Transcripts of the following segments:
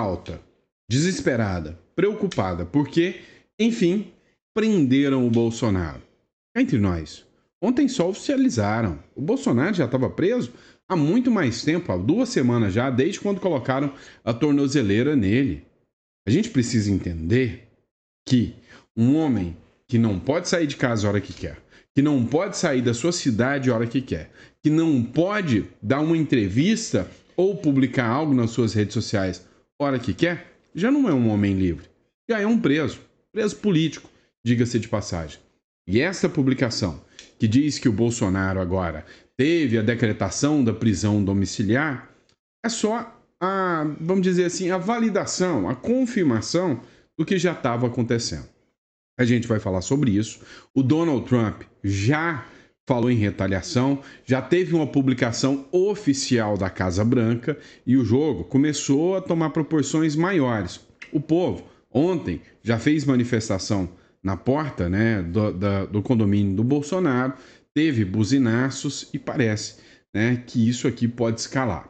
alta, desesperada, preocupada, porque, enfim, prenderam o Bolsonaro. Entre nós, ontem só oficializaram. O Bolsonaro já estava preso há muito mais tempo, há 2 semanas já, desde quando colocaram a tornozeleira nele. A gente precisa entender que um homem que não pode sair de casa a hora que quer, que não pode sair da sua cidade a hora que quer, que não pode dar uma entrevista ou publicar algo nas suas redes sociais a hora que quer, já não é um homem livre, já é um preso político, diga-se de passagem. E essa publicação, que diz que o Bolsonaro agora teve a decretação da prisão domiciliar, é só vamos dizer assim, a validação, a confirmação do que já estava acontecendo. A gente vai falar sobre isso. O Donald Trump já falou em retaliação, já teve uma publicação oficial da Casa Branca e o jogo começou a tomar proporções maiores. O povo, ontem, já fez manifestação na porta, né, do condomínio do Bolsonaro, teve buzinaços e parece, né, que isso aqui pode escalar.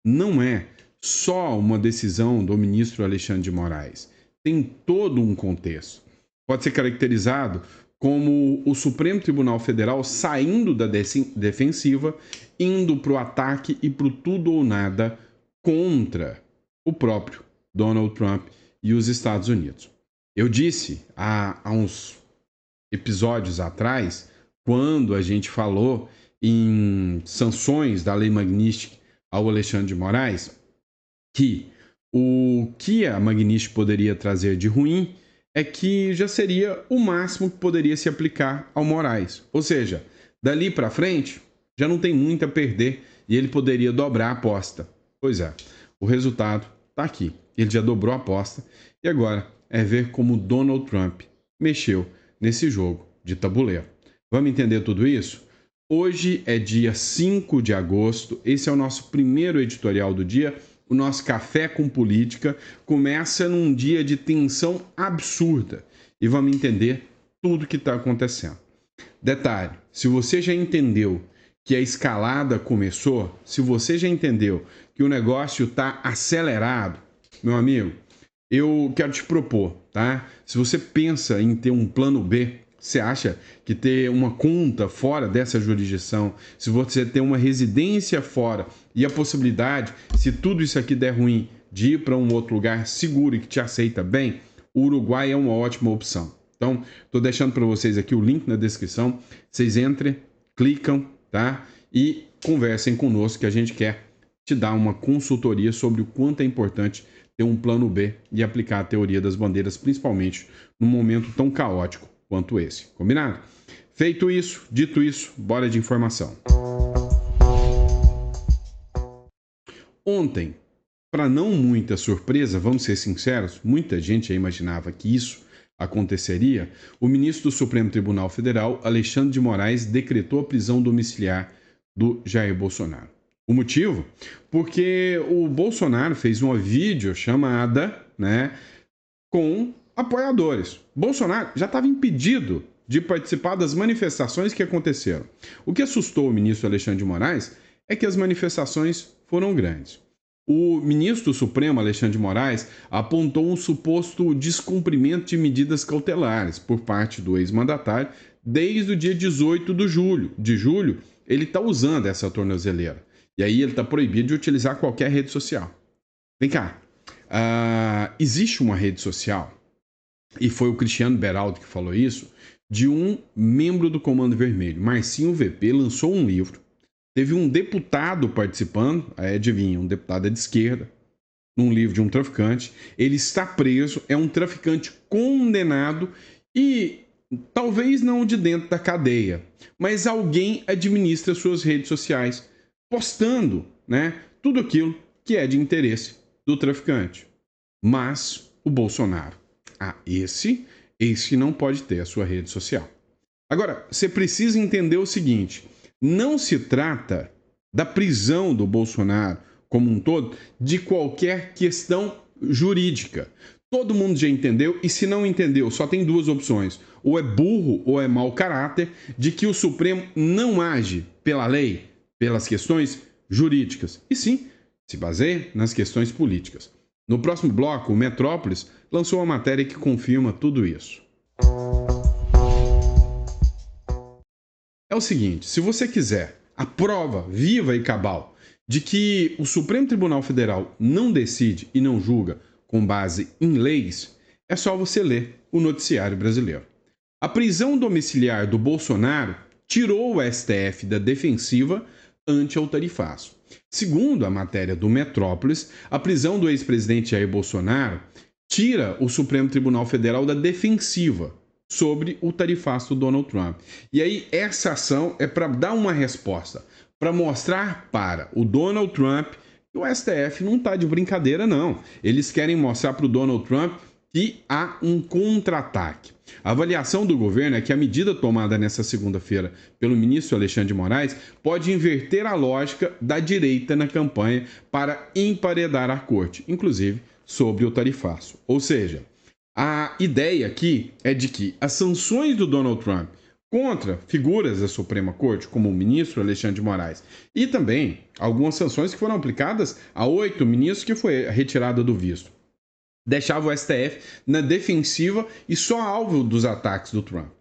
Não é só uma decisão do ministro Alexandre de Moraes. Tem todo um contexto. Pode ser caracterizado como o Supremo Tribunal Federal saindo da defensiva, indo para o ataque e para o tudo ou nada contra o próprio Donald Trump e os Estados Unidos. Eu disse há uns episódios atrás, quando a gente falou em sanções da Lei Magnitsky ao Alexandre de Moraes, que o que a Magnitsky poderia trazer de ruim é que já seria o máximo que poderia se aplicar ao Moraes. Ou seja, dali para frente, já não tem muito a perder e ele poderia dobrar a aposta. Pois é, o resultado está aqui. Ele já dobrou a aposta e agora é ver como Donald Trump mexeu nesse jogo de tabuleiro. Vamos entender tudo isso? Hoje é dia 5 de agosto, esse é o nosso primeiro editorial do dia. O nosso Café com Política começa num dia de tensão absurda e vamos entender tudo o que está acontecendo. Detalhe, se você já entendeu que a escalada começou, se você já entendeu que o negócio está acelerado, meu amigo, eu quero te propor, tá? Se você pensa em ter um plano B, você acha que ter uma conta fora dessa jurisdição, se você ter uma residência fora e a possibilidade, se tudo isso aqui der ruim, de ir para um outro lugar seguro e que te aceita bem, o Uruguai é uma ótima opção. Então, estou deixando para vocês aqui o link na descrição. Vocês entrem, clicam, tá? E conversem conosco que a gente quer te dar uma consultoria sobre o quanto é importante ter um plano B e aplicar a teoria das bandeiras, principalmente num momento tão caótico quanto esse. Combinado? Feito isso, dito isso, bora de informação. Ontem, para não muita surpresa, vamos ser sinceros, muita gente já imaginava que isso aconteceria, o ministro do Supremo Tribunal Federal, Alexandre de Moraes, decretou a prisão domiciliar do Jair Bolsonaro. O motivo? Porque o Bolsonaro fez uma videochamada, né, com apoiadores. Bolsonaro já estava impedido de participar das manifestações que aconteceram. O que assustou o ministro Alexandre de Moraes é que as manifestações foram grandes. O ministro do Supremo, Alexandre de Moraes, apontou um suposto descumprimento de medidas cautelares por parte do ex-mandatário desde o dia 18 de julho. Ele está usando essa tornozeleira. E aí ele está proibido de utilizar qualquer rede social. Vem cá, existe uma rede social, e foi o Cristiano Beraldo que falou isso, de um membro do Comando Vermelho, Marcinho VP, lançou um livro. Teve um deputado participando, adivinha, um deputado de esquerda, num livro de um traficante. Ele está preso, é um traficante condenado e talvez não de dentro da cadeia, mas alguém administra suas redes sociais, postando, né, tudo aquilo que é de interesse do traficante. Mas o Bolsonaro, esse não pode ter a sua rede social. Agora, você precisa entender o seguinte: não se trata da prisão do Bolsonaro como um todo, de qualquer questão jurídica. Todo mundo já entendeu, e se não entendeu, só tem duas opções: ou é burro ou é mau caráter, de que o Supremo não age pela lei, pelas questões jurídicas, e sim se baseia nas questões políticas. No próximo bloco, o Metrópolis lançou uma matéria que confirma tudo isso. É o seguinte, se você quiser a prova viva e cabal de que o Supremo Tribunal Federal não decide e não julga com base em leis, é só você ler o noticiário brasileiro. A prisão domiciliar do Bolsonaro tirou o STF da defensiva ante ao tarifaço. Segundo a matéria do Metrópolis, a prisão do ex-presidente Jair Bolsonaro tira o Supremo Tribunal Federal da defensiva sobre o tarifaço do Donald Trump. E aí essa ação é para dar uma resposta, para mostrar para o Donald Trump que o STF não está de brincadeira, não. Eles querem mostrar para o Donald Trump que há um contra-ataque. A avaliação do governo é que a medida tomada nesta segunda-feira pelo ministro Alexandre de Moraes pode inverter a lógica da direita na campanha para emparedar a corte, inclusive sobre o tarifaço. Ou seja, a ideia aqui é de que as sanções do Donald Trump contra figuras da Suprema Corte, como o ministro Alexandre de Moraes, e também algumas sanções que foram aplicadas a 8 ministros que foi retirada do visto, deixava o STF na defensiva e só alvo dos ataques do Trump.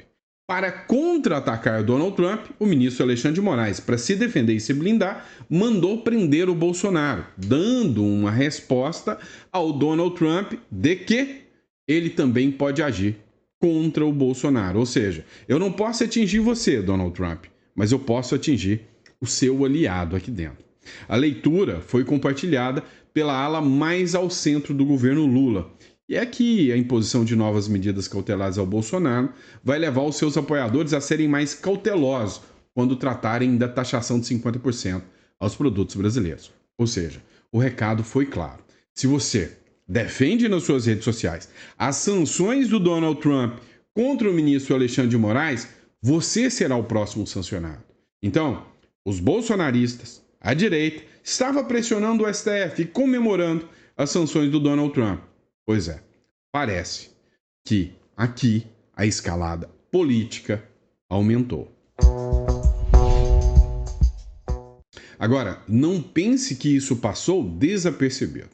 Para contra-atacar Donald Trump, o ministro Alexandre de Moraes, para se defender e se blindar, mandou prender o Bolsonaro, dando uma resposta ao Donald Trump de que ele também pode agir contra o Bolsonaro. Ou seja, eu não posso atingir você, Donald Trump, mas eu posso atingir o seu aliado aqui dentro. A leitura foi compartilhada pela ala mais ao centro do governo Lula. E é que a imposição de novas medidas cautelares ao Bolsonaro vai levar os seus apoiadores a serem mais cautelosos quando tratarem da taxação de 50% aos produtos brasileiros. Ou seja, o recado foi claro. Se você defende nas suas redes sociais as sanções do Donald Trump contra o ministro Alexandre de Moraes, você será o próximo sancionado. Então, os bolsonaristas, a direita, estava pressionando o STF e comemorando as sanções do Donald Trump. Pois é, parece que aqui a escalada política aumentou. Agora, não pense que isso passou desapercebido.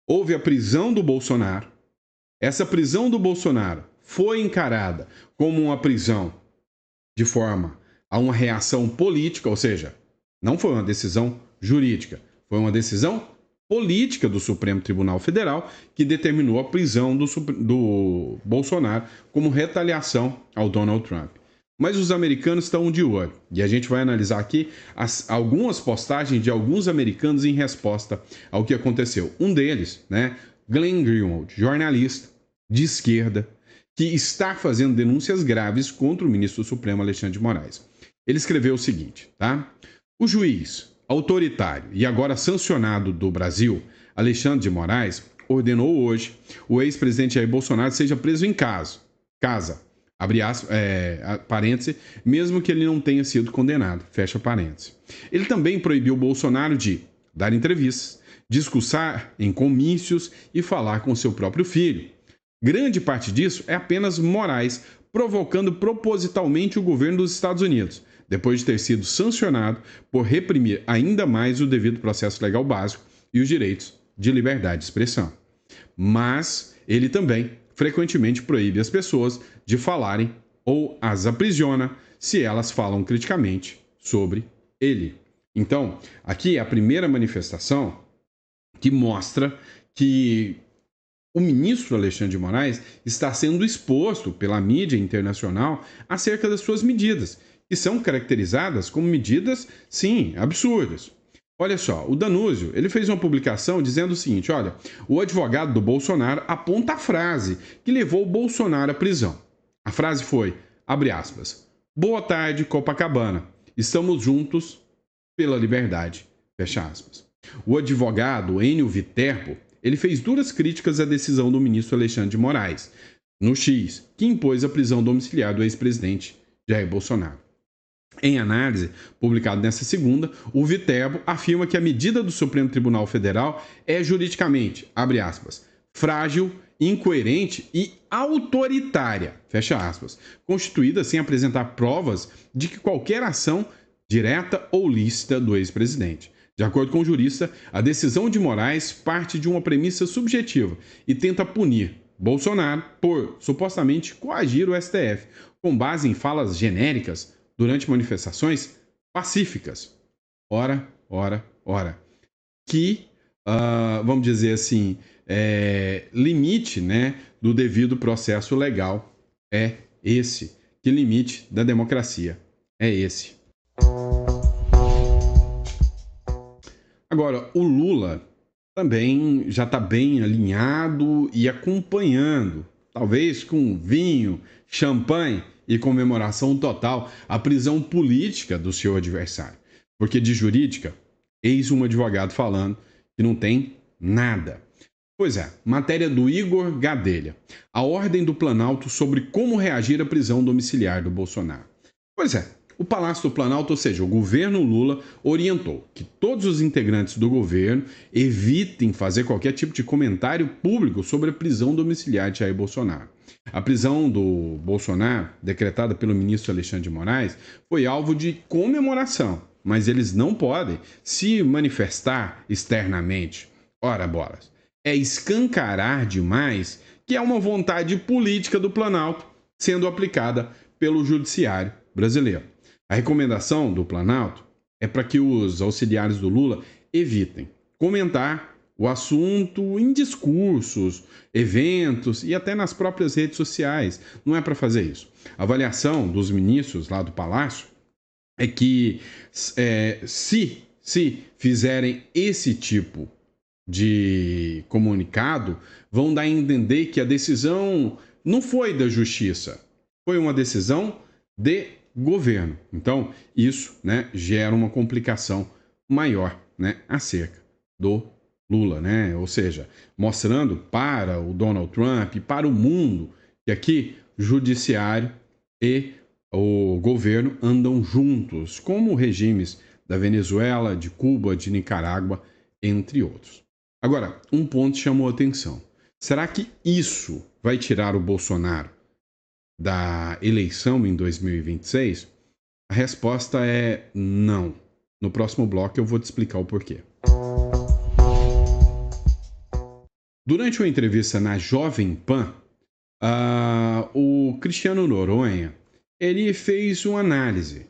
Houve a prisão do Bolsonaro. Essa prisão do Bolsonaro foi encarada como uma prisão de forma a uma reação política, ou seja, não foi uma decisão jurídica, foi uma decisão política do Supremo Tribunal Federal que determinou a prisão do Bolsonaro como retaliação ao Donald Trump. Mas os americanos estão de olho e a gente vai analisar aqui algumas postagens de alguns americanos em resposta ao que aconteceu. Um deles, Glenn Greenwald, jornalista de esquerda, que está fazendo denúncias graves contra o ministro do Supremo Alexandre de Moraes. Ele escreveu o seguinte, tá? O juiz autoritário e agora sancionado do Brasil, Alexandre de Moraes, ordenou hoje o ex-presidente Jair Bolsonaro seja preso em casa, abre aspas, parêntese, mesmo que ele não tenha sido condenado, fecha parêntese. Ele também proibiu Bolsonaro de dar entrevistas, discursar em comícios e falar com seu próprio filho. Grande parte disso é apenas Moraes provocando propositalmente o governo dos Estados Unidos, depois de ter sido sancionado por reprimir ainda mais o devido processo legal básico e os direitos de liberdade de expressão. Mas ele também frequentemente proíbe as pessoas de falarem ou as aprisiona se elas falam criticamente sobre ele. Então, aqui é a primeira manifestação que mostra que o ministro Alexandre de Moraes está sendo exposto pela mídia internacional acerca das suas medidas, que são caracterizadas como medidas, sim, absurdas. Olha só, o Danúzio, ele fez uma publicação dizendo o seguinte, olha, o advogado do Bolsonaro aponta a frase que levou o Bolsonaro à prisão. A frase foi, abre aspas, boa tarde, Copacabana, estamos juntos pela liberdade, fecha aspas. O advogado Enio Viterbo, ele fez duras críticas à decisão do ministro Alexandre de Moraes, no X, que impôs a prisão domiciliar do ex-presidente Jair Bolsonaro. Em análise, publicado nesta segunda, o Viterbo afirma que a medida do Supremo Tribunal Federal é juridicamente, abre aspas, frágil, incoerente e autoritária, fecha aspas, constituída sem apresentar provas de que qualquer ação direta ou lícita do ex-presidente. De acordo com o jurista, a decisão de Moraes parte de uma premissa subjetiva e tenta punir Bolsonaro por supostamente coagir o STF, com base em falas genéricas durante manifestações pacíficas. Ora, ora, ora. Que, vamos dizer assim, limite, né, do devido processo legal é esse. Que limite da democracia é esse. Agora, o Lula também já está bem alinhado e acompanhando, talvez com vinho, champanhe e comemoração total, a prisão política do seu adversário. Porque de jurídica, eis um advogado falando que não tem nada. Pois é, matéria do Igor Gadelha. A ordem do Planalto sobre como reagir à prisão domiciliar do Bolsonaro. Pois é, o Palácio do Planalto, ou seja, o governo Lula, orientou que todos os integrantes do governo evitem fazer qualquer tipo de comentário público sobre a prisão domiciliar de Jair Bolsonaro. A prisão do Bolsonaro, decretada pelo ministro Alexandre de Moraes, foi alvo de comemoração, mas eles não podem se manifestar externamente. Ora, bolas, é escancarar demais que é uma vontade política do Planalto sendo aplicada pelo judiciário brasileiro. A recomendação do Planalto é para que os auxiliares do Lula evitem comentar o assunto em discursos, eventos e até nas próprias redes sociais. Não é para fazer isso. A avaliação dos ministros lá do Palácio é que se fizerem esse tipo de comunicado, vão dar a entender que a decisão não foi da justiça, foi uma decisão de governo. Então, isso, né, gera uma complicação maior, né, acerca do Lula, né? Ou seja, mostrando para o Donald Trump e para o mundo que aqui judiciário e o governo andam juntos, como regimes da Venezuela, de Cuba, de Nicarágua, entre outros. Agora, um ponto chamou a atenção. Será que isso vai tirar o Bolsonaro da eleição em 2026? A resposta é não. No próximo bloco eu vou te explicar o porquê. Durante uma entrevista na Jovem Pan, o Cristiano Noronha ele fez uma análise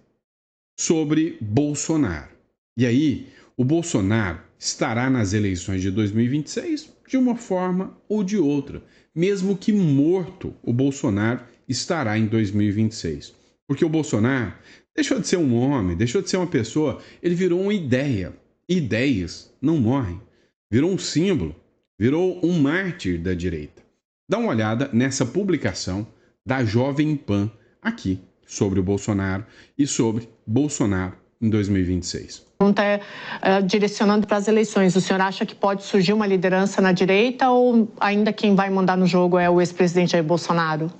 sobre Bolsonaro. E aí, o Bolsonaro estará nas eleições de 2026 de uma forma ou de outra. Mesmo que morto, o Bolsonaro estará em 2026. Porque o Bolsonaro deixou de ser um homem, deixou de ser uma pessoa, ele virou uma ideia. Ideias não morrem. Virou um símbolo, virou um mártir da direita. Dá uma olhada nessa publicação da Jovem Pan aqui sobre o Bolsonaro e sobre Bolsonaro em 2026. Pergunta direcionando para as eleições, o senhor acha que pode surgir uma liderança na direita ou ainda quem vai mandar no jogo é o ex-presidente Jair Bolsonaro?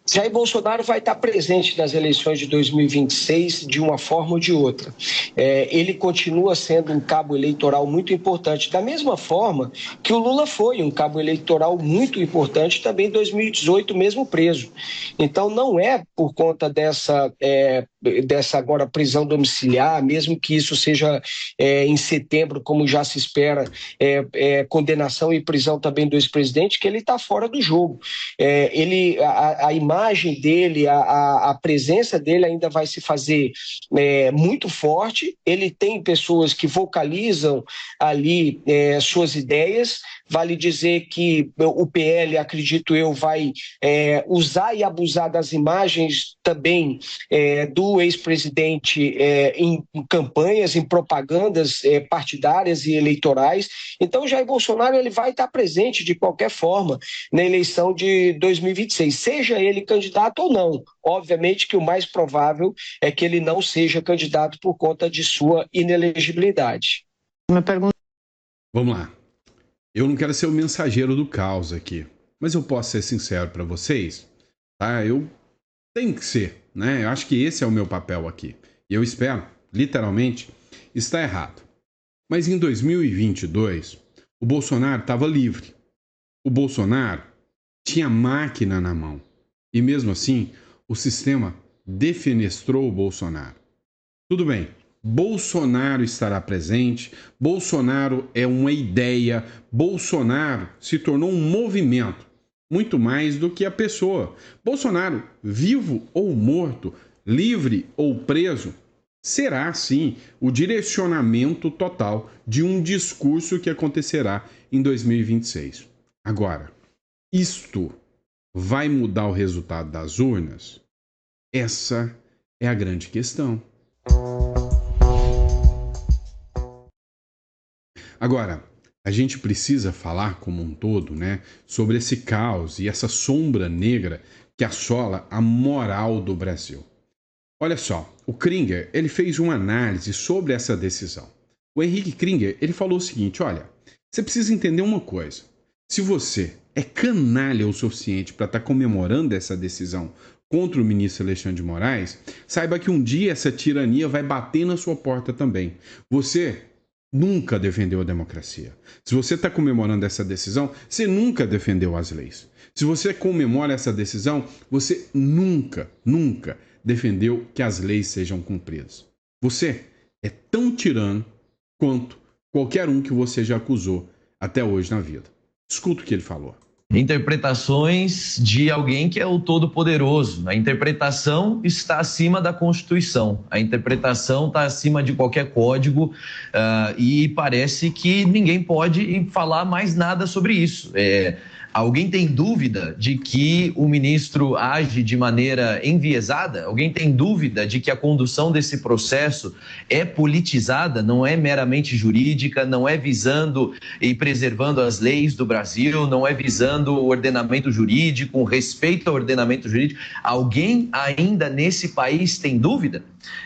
Jair Bolsonaro vai estar presente nas eleições de 2026 de uma forma ou de outra. Ele continua sendo um cabo eleitoral muito importante, da mesma forma que o Lula foi um cabo eleitoral muito importante também em 2018, mesmo preso. Então, não é por conta dessa agora prisão domiciliar, mesmo que isso seja em setembro, como já se espera, condenação e prisão também do ex-presidente, que ele está fora do jogo. A imagem dele, a presença dele ainda vai se fazer muito forte. Ele tem pessoas que vocalizam ali suas ideias. Vale dizer que o PL, acredito eu, vai usar e abusar das imagens também do ex-presidente em campanhas, em propagandas partidárias e eleitorais. Então, Jair Bolsonaro ele vai estar presente de qualquer forma na eleição de 2026, seja ele candidato ou não. Obviamente que o mais provável é que ele não seja candidato por conta de sua inelegibilidade. Vamos lá. Eu não quero ser o mensageiro do caos aqui, mas eu posso ser sincero para vocês, tá? Eu tenho que ser, né? Eu acho que esse é o meu papel aqui. E eu espero, literalmente, estar errado. Mas em 2022, o Bolsonaro estava livre. O Bolsonaro tinha máquina na mão. E mesmo assim, o sistema defenestrou o Bolsonaro. Tudo bem, Bolsonaro estará presente, Bolsonaro é uma ideia, Bolsonaro se tornou um movimento, muito mais do que a pessoa. Bolsonaro, vivo ou morto, livre ou preso, será, sim, o direcionamento total de um discurso que acontecerá em 2026. Agora, isto vai mudar o resultado das urnas? Essa é a grande questão. Agora, a gente precisa falar como um todo, né, sobre esse caos e essa sombra negra que assola a moral do Brasil. Olha só, o Kringer, ele fez uma análise sobre essa decisão. O Henrique Kringer, ele falou o seguinte, olha, você precisa entender uma coisa. Se você é canalha o suficiente para estar comemorando essa decisão contra o ministro Alexandre de Moraes, saiba que um dia essa tirania vai bater na sua porta também. Você nunca defendeu a democracia. Se você está comemorando essa decisão, você nunca defendeu as leis. Se você comemora essa decisão, você nunca defendeu que as leis sejam cumpridas. Você é tão tirano quanto qualquer um que você já acusou até hoje na vida. Escuta o que ele falou. Interpretações de alguém que é o todo-poderoso. A interpretação está acima da Constituição. A interpretação está acima de qualquer código e parece que ninguém pode falar mais nada sobre isso. Alguém tem dúvida de que o ministro age de maneira enviesada? Alguém tem dúvida de que a condução desse processo é politizada, não é meramente jurídica, não é visando e preservando as leis do Brasil, não é visando o ordenamento jurídico, o respeito ao ordenamento jurídico? Alguém ainda nesse país tem dúvida?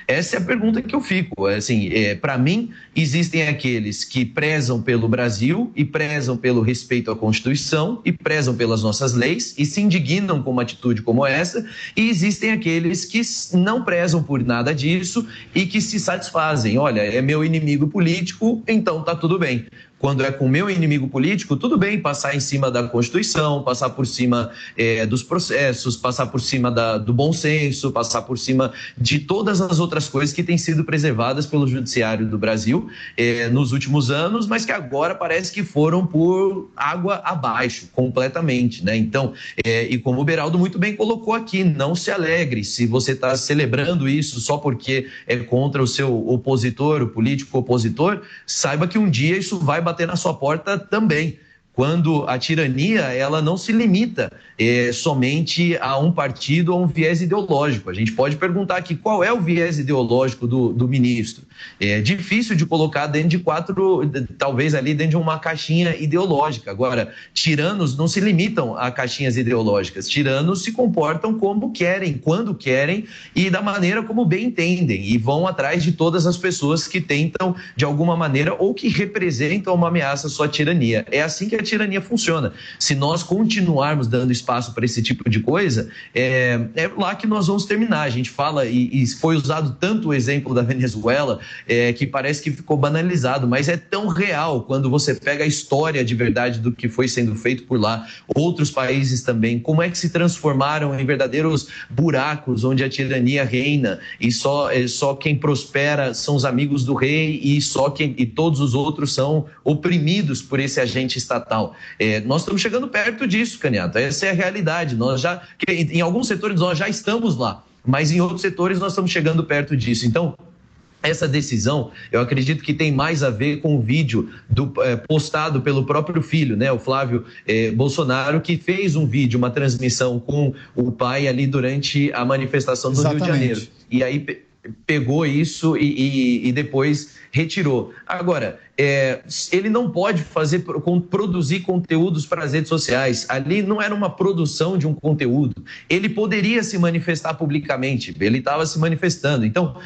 Essa é a pergunta que eu fico. Assim, para mim, existem aqueles que prezam pelo Brasil e prezam pelo respeito à Constituição e prezam pelas nossas leis e se indignam com uma atitude como essa, e existem aqueles que não prezam por nada disso e que se satisfazem. Olha, é meu inimigo político, então tá tudo bem. Quando é com o meu inimigo político, tudo bem passar em cima da Constituição, passar por cima dos processos, passar por cima do bom senso, passar por cima de todas as outras coisas que têm sido preservadas pelo Judiciário do Brasil nos últimos anos, mas que agora parece que foram por água abaixo, completamente, né? Então, e como o Beraldo muito bem colocou aqui, não se alegre se você está celebrando isso só porque é contra o seu opositor, o político opositor, saiba que um dia isso vai bater na sua porta também. Quando a tirania, ela não se limita somente a um partido ou um viés ideológico. A gente pode perguntar aqui qual é o viés ideológico do ministro. É difícil de colocar dentro de talvez ali dentro de uma caixinha ideológica. Agora, tiranos não se limitam a caixinhas ideológicas. Tiranos se comportam como querem, quando querem e da maneira como bem entendem. E vão atrás de todas as pessoas que tentam, de alguma maneira, ou que representam uma ameaça à sua tirania. É assim que a tirania funciona. Se nós continuarmos dando espaço para esse tipo de coisa, é lá que nós vamos terminar. A gente fala, e foi usado tanto o exemplo da Venezuela, que parece que ficou banalizado, mas é tão real quando você pega a história de verdade do que foi sendo feito por lá. Outros países também, como é que se transformaram em verdadeiros buracos onde a tirania reina e só quem prospera são os amigos do rei e todos os outros são oprimidos por esse agente estatal. Nós estamos chegando perto disso, Caniato. Essa é a realidade. Em alguns setores nós já estamos lá, mas em outros setores nós estamos chegando perto disso. Então, essa decisão, eu acredito que tem mais a ver com o vídeo postado pelo próprio filho, né, o Flávio Bolsonaro, que fez um vídeo, uma transmissão com o pai ali durante a manifestação do Rio de Janeiro. E aí pegou isso e depois retirou. Agora, ele não pode produzir conteúdos para as redes sociais. Ali não era uma produção de um conteúdo. Ele poderia se manifestar publicamente. Ele estava se manifestando. Então,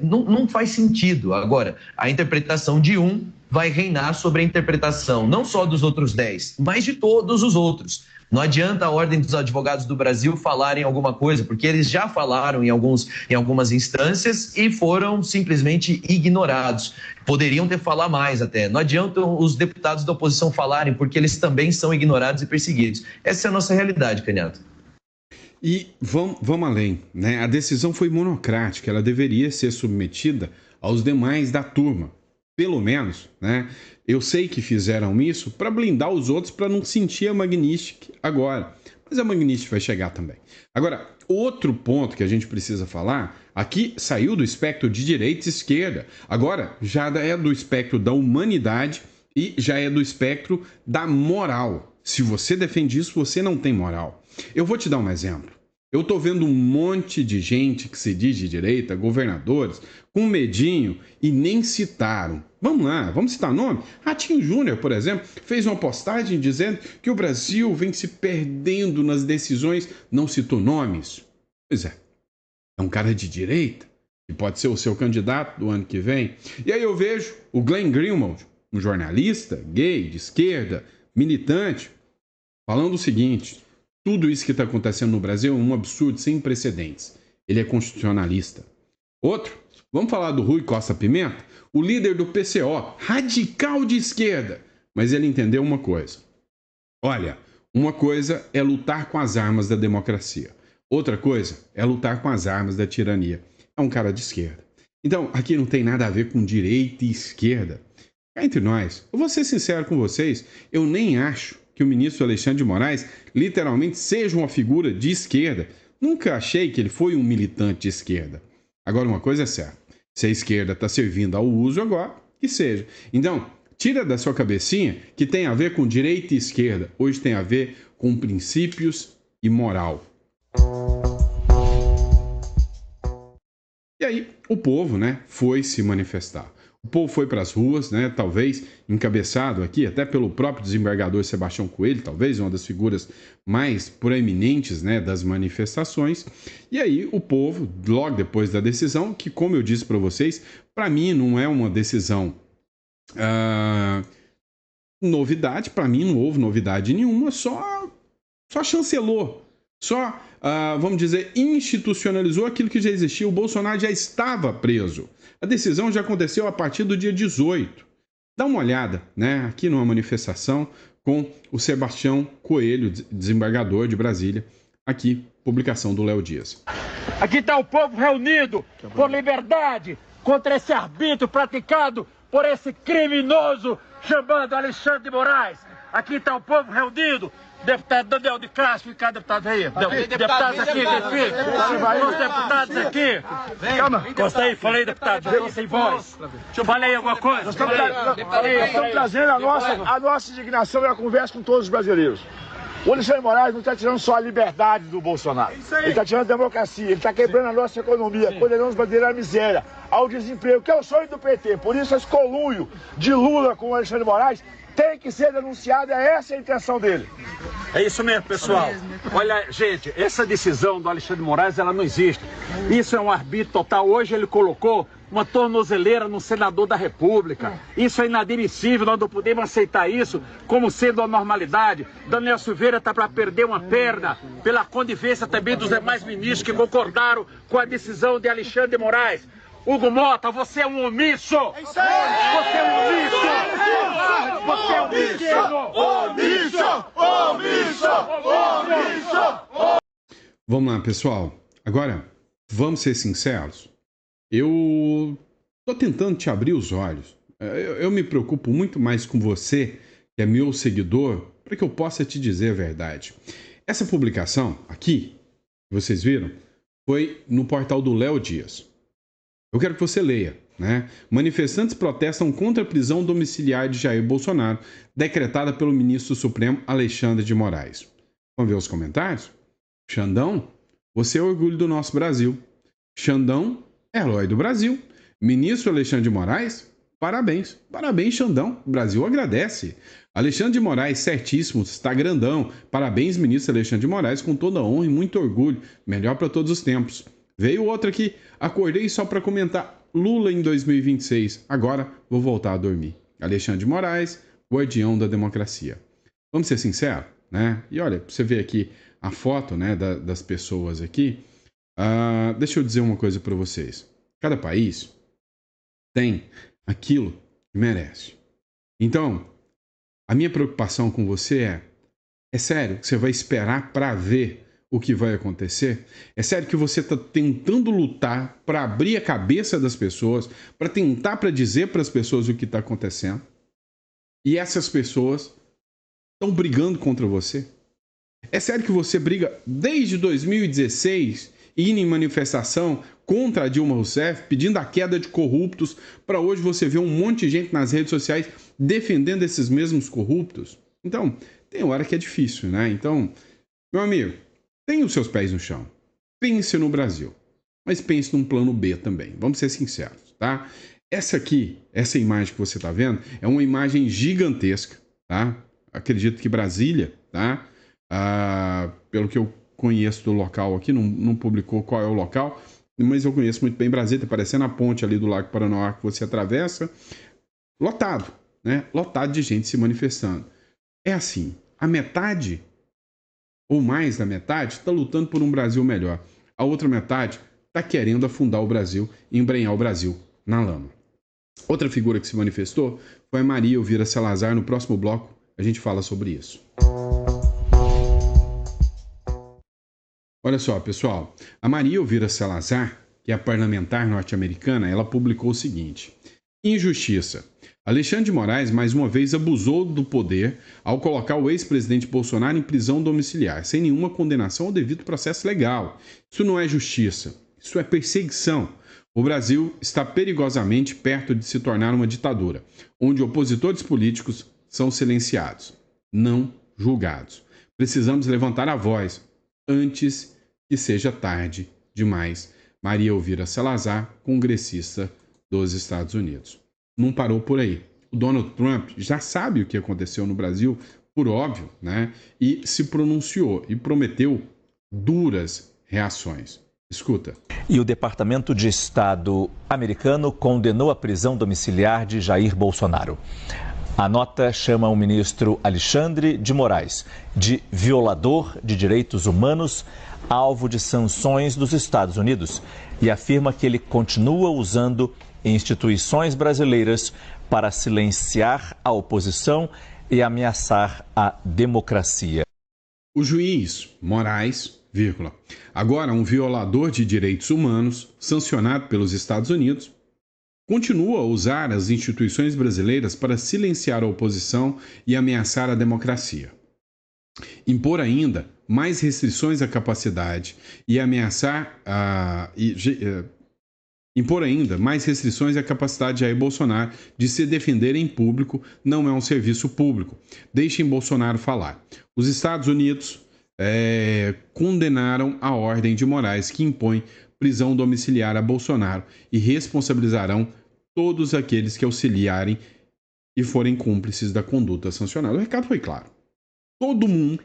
não faz sentido. Agora, a interpretação de um vai reinar sobre a interpretação não só dos outros 10, mas de todos os outros. Não adianta a Ordem dos Advogados do Brasil falarem alguma coisa, porque eles já falaram em algumas instâncias e foram simplesmente ignorados. Poderiam ter falado mais até. Não adianta os deputados da oposição falarem, porque eles também são ignorados e perseguidos. Essa é a nossa realidade, Caniato. E vamos além, né? A decisão foi monocrática, ela deveria ser submetida aos demais da turma. Pelo menos, né? Eu sei que fizeram isso para blindar os outros para não sentir a Magnitsky agora. Mas a Magnitsky vai chegar também. Agora, outro ponto que a gente precisa falar, aqui saiu do espectro de direita e esquerda. Agora, já é do espectro da humanidade e já é do espectro da moral. Se você defende isso, você não tem moral. Eu vou te dar um exemplo. Eu tô vendo um monte de gente que se diz de direita, governadores, com medinho e nem citaram. Vamos lá, vamos citar nome? Ratinho Júnior, por exemplo, fez uma postagem dizendo que o Brasil vem se perdendo nas decisões, não citou nomes. Pois é um cara de direita, que pode ser o seu candidato do ano que vem. E aí eu vejo o Glenn Greenwald, um jornalista gay, de esquerda, militante, falando o seguinte: tudo isso que está acontecendo no Brasil é um absurdo sem precedentes. Ele é constitucionalista. Outro, vamos falar do Rui Costa Pimenta, o líder do PCO, radical de esquerda. Mas ele entendeu uma coisa. Olha, uma coisa é lutar com as armas da democracia. Outra coisa é lutar com as armas da tirania. É um cara de esquerda. Então, aqui não tem nada a ver com direita e esquerda. Cá entre nós, eu vou ser sincero com vocês, eu nem acho que o ministro Alexandre de Moraes literalmente seja uma figura de esquerda. Nunca achei que ele foi um militante de esquerda. Agora, uma coisa é certa. Se a esquerda está servindo ao uso agora, que seja. Então, tira da sua cabecinha que tem a ver com direita e esquerda. Hoje tem a ver com princípios e moral. E aí, o povo, né, foi se manifestar. O povo foi para as ruas, né, talvez encabeçado aqui até pelo próprio desembargador Sebastião Coelho, talvez uma das figuras mais proeminentes, né, das manifestações. E aí o povo, logo depois da decisão, que como eu disse para vocês, para mim não é uma decisão novidade, para mim não houve novidade nenhuma, só chancelou, só, vamos dizer, institucionalizou aquilo que já existia. O Bolsonaro já estava preso. A decisão já aconteceu a partir do dia 18. Dá uma olhada, né, aqui numa manifestação com o Sebastião Coelho, desembargador de Brasília. Aqui, publicação do Léo Dias. Aqui está o povo reunido por liberdade contra esse arbítrio praticado por esse criminoso chamado Alexandre de Moraes. Aqui está o povo reunido. Deputado Daniel de Castro, fica deputado aí. Deputados aqui, os deputados aqui. Calma. Encosta aí, falei, deputado. Sem voz. Falei alguma coisa? Nós estamos trazendo a nossa indignação e a conversa com todos os brasileiros. O Alexandre de Moraes não está tirando só a liberdade do Bolsonaro. Ele está tirando a democracia, ele está quebrando a nossa economia, condenando os brasileiros à miséria, ao desemprego, que é o sonho do PT. Por isso, esse colunho de Lula com o Alexandre de Moraes tem que ser denunciado, essa é a intenção dele. É isso mesmo, pessoal. Olha, gente, essa decisão do Alexandre de Moraes, ela não existe. Isso é um arbítrio total. Hoje ele colocou uma tornozeleira no senador da República. Isso é inadmissível, nós não podemos aceitar isso como sendo a normalidade. Daniel Silveira está para perder uma perna pela conivência também dos demais ministros que concordaram com a decisão de Alexandre de Moraes. Hugo Mota, você é um omisso! Você é um omisso! Você é um omisso! Omisso! Vamos lá, pessoal. Agora, vamos ser sinceros. Eu tô tentando te abrir os olhos. Eu me preocupo muito mais com você, que é meu seguidor, para que eu possa te dizer a verdade. Essa publicação aqui, que vocês viram, foi no portal do Léo Dias. Eu quero que você leia, né? Manifestantes protestam contra a prisão domiciliar de Jair Bolsonaro, decretada pelo ministro Supremo Alexandre de Moraes. Vamos ver os comentários? Xandão, você é o orgulho do nosso Brasil. Xandão, herói do Brasil. Ministro Alexandre de Moraes, parabéns. Parabéns, Xandão. O Brasil agradece. Alexandre de Moraes, certíssimo, está grandão. Parabéns, ministro Alexandre de Moraes, com toda honra e muito orgulho. Melhor para todos os tempos. Veio outro aqui, acordei só para comentar Lula em 2026, agora vou voltar a dormir. Alexandre de Moraes, guardião da democracia. Vamos ser sinceros, né? E olha, você vê aqui a foto, né, das pessoas aqui. Deixa eu dizer uma coisa para vocês. Cada país tem aquilo que merece. Então, a minha preocupação com você é sério, que você vai esperar para ver o que vai acontecer? É sério que você está tentando lutar para abrir a cabeça das pessoas, para tentar para dizer para as pessoas o que está acontecendo? E essas pessoas estão brigando contra você? É sério que você briga desde 2016 indo em manifestação contra a Dilma Rousseff, pedindo a queda de corruptos, para hoje você ver um monte de gente nas redes sociais defendendo esses mesmos corruptos? Então, tem hora que é difícil, né? Então, meu amigo, tenha os seus pés no chão. Pense no Brasil. Mas pense num plano B também. Vamos ser sinceros, tá? Essa imagem que você está vendo, é uma imagem gigantesca, tá? Acredito que Brasília, tá? Pelo que eu conheço do local aqui, não publicou qual é o local, mas eu conheço muito bem Brasília, tá parecendo a ponte ali do Lago Paranoá que você atravessa. Lotado, né? Lotado de gente se manifestando. É assim, a metade, ou mais da metade, está lutando por um Brasil melhor. A outra metade está querendo afundar o Brasil e embrenhar o Brasil na lama. Outra figura que se manifestou foi a Maria Elvira Salazar. No próximo bloco, a gente fala sobre isso. Olha só, pessoal. A Maria Elvira Salazar, que é a parlamentar norte-americana, ela publicou o seguinte: injustiça. Alexandre de Moraes, mais uma vez, abusou do poder ao colocar o ex-presidente Bolsonaro em prisão domiciliar, sem nenhuma condenação ou devido processo legal. Isso não é justiça, isso é perseguição. O Brasil está perigosamente perto de se tornar uma ditadura, onde opositores políticos são silenciados, não julgados. Precisamos levantar a voz antes que seja tarde demais. Maria Elvira Salazar, congressista dos Estados Unidos. Não parou por aí. O Donald Trump já sabe o que aconteceu no Brasil, por óbvio, né? E se pronunciou e prometeu duras reações. Escuta. E o Departamento de Estado americano condenou a prisão domiciliar de Jair Bolsonaro. A nota chama o ministro Alexandre de Moraes de violador de direitos humanos, alvo de sanções dos Estados Unidos, e afirma que ele continua usando instituições brasileiras para silenciar a oposição e ameaçar a democracia. O juiz Moraes, agora um violador de direitos humanos, sancionado pelos Estados Unidos, continua a usar as instituições brasileiras para silenciar a oposição e ameaçar a democracia. Impor ainda mais restrições à capacidade e ameaçar impor ainda mais restrições à capacidade de Jair Bolsonaro de se defender em público não é um serviço público. Deixem Bolsonaro falar. Os Estados Unidos condenaram a ordem de Moraes que impõe prisão domiciliar a Bolsonaro e responsabilizarão todos aqueles que auxiliarem e forem cúmplices da conduta sancionada. O recado foi claro. Todo mundo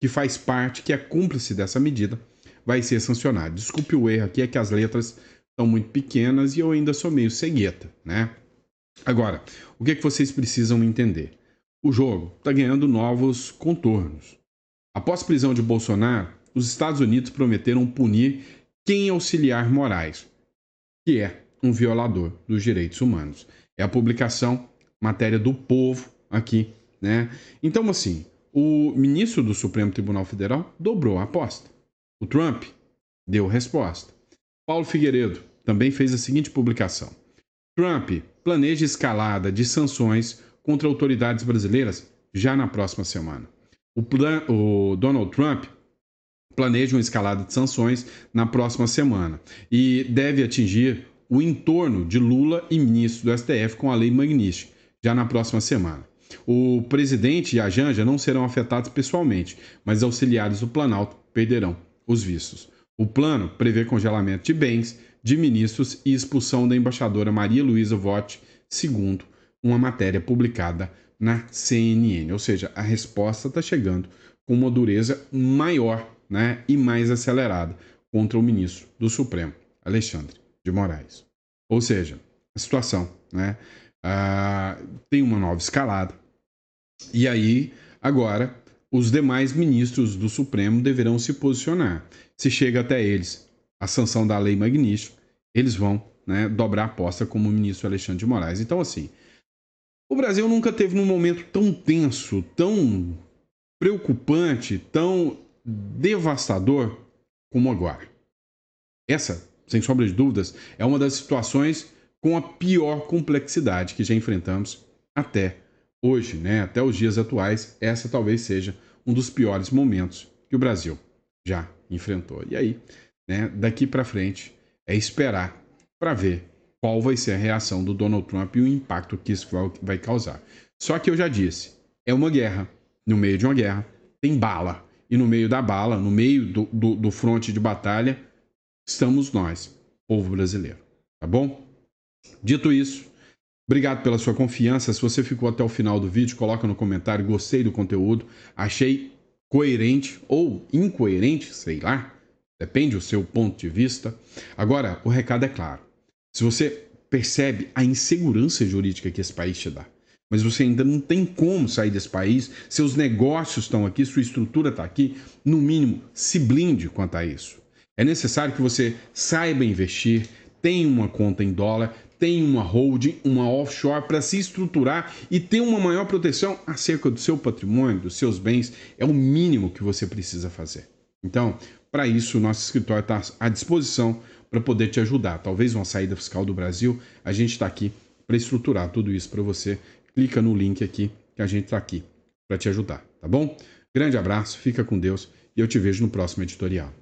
que faz parte, que é cúmplice dessa medida, vai ser sancionado. Desculpe o erro aqui, é que as letras são muito pequenas e eu ainda sou meio cegueta, né? Agora, o que é que vocês precisam entender? O jogo está ganhando novos contornos. Após a prisão de Bolsonaro, os Estados Unidos prometeram punir quem auxiliar Moraes, que é um violador dos direitos humanos. É a publicação, matéria do Povo aqui, né? Então, assim, o ministro do Supremo Tribunal Federal dobrou a aposta. O Trump deu resposta. Paulo Figueiredo também fez a seguinte publicação: Trump planeja escalada de sanções contra autoridades brasileiras já na próxima semana. O Donald Trump planeja uma escalada de sanções na próxima semana e deve atingir o entorno de Lula e ministro do STF com a Lei Magnitsky já na próxima semana. O presidente e a Janja não serão afetados pessoalmente, mas auxiliares do Planalto perderão os vistos. O plano prevê congelamento de bens de ministros e expulsão da embaixadora Maria Luísa Vogt, segundo uma matéria publicada na CNN. Ou seja, a resposta está chegando com uma dureza maior, né, e mais acelerada contra o ministro do Supremo, Alexandre de Moraes. Ou seja, a situação, né, tem uma nova escalada. E aí, agora, os demais ministros do Supremo deverão se posicionar. Se chega até eles a sanção da Lei Magnitsky, eles vão, né, dobrar a aposta como o ministro Alexandre de Moraes. Então, assim, o Brasil nunca teve num momento tão tenso, tão preocupante, tão devastador como agora. Essa, sem sombra de dúvidas, é uma das situações com a pior complexidade que já enfrentamos até hoje, né? Até os dias atuais. Essa talvez seja um dos piores momentos que o Brasil já enfrentou. E aí, né, daqui para frente, é esperar para ver qual vai ser a reação do Donald Trump e o impacto que isso vai causar. Só que eu já disse, é uma guerra. No meio de uma guerra, tem bala. E no meio da bala, no meio do fronte de batalha, estamos nós, povo brasileiro. Tá bom? Dito isso, obrigado pela sua confiança. Se você ficou até o final do vídeo, coloca no comentário, gostei do conteúdo, achei coerente ou incoerente, sei lá, depende do seu ponto de vista. Agora, o recado é claro. Se você percebe a insegurança jurídica que esse país te dá, mas você ainda não tem como sair desse país, seus negócios estão aqui, sua estrutura está aqui, no mínimo, se blinde quanto a isso. É necessário que você saiba investir, tenha uma conta em dólar, tenha uma holding, uma offshore para se estruturar e ter uma maior proteção acerca do seu patrimônio, dos seus bens. É o mínimo que você precisa fazer. Então, para isso, o nosso escritório está à disposição para poder te ajudar. Talvez uma saída fiscal do Brasil, a gente está aqui para estruturar tudo isso para você. Clica no link aqui que a gente está aqui para te ajudar, tá bom? Grande abraço, fica com Deus e eu te vejo no próximo editorial.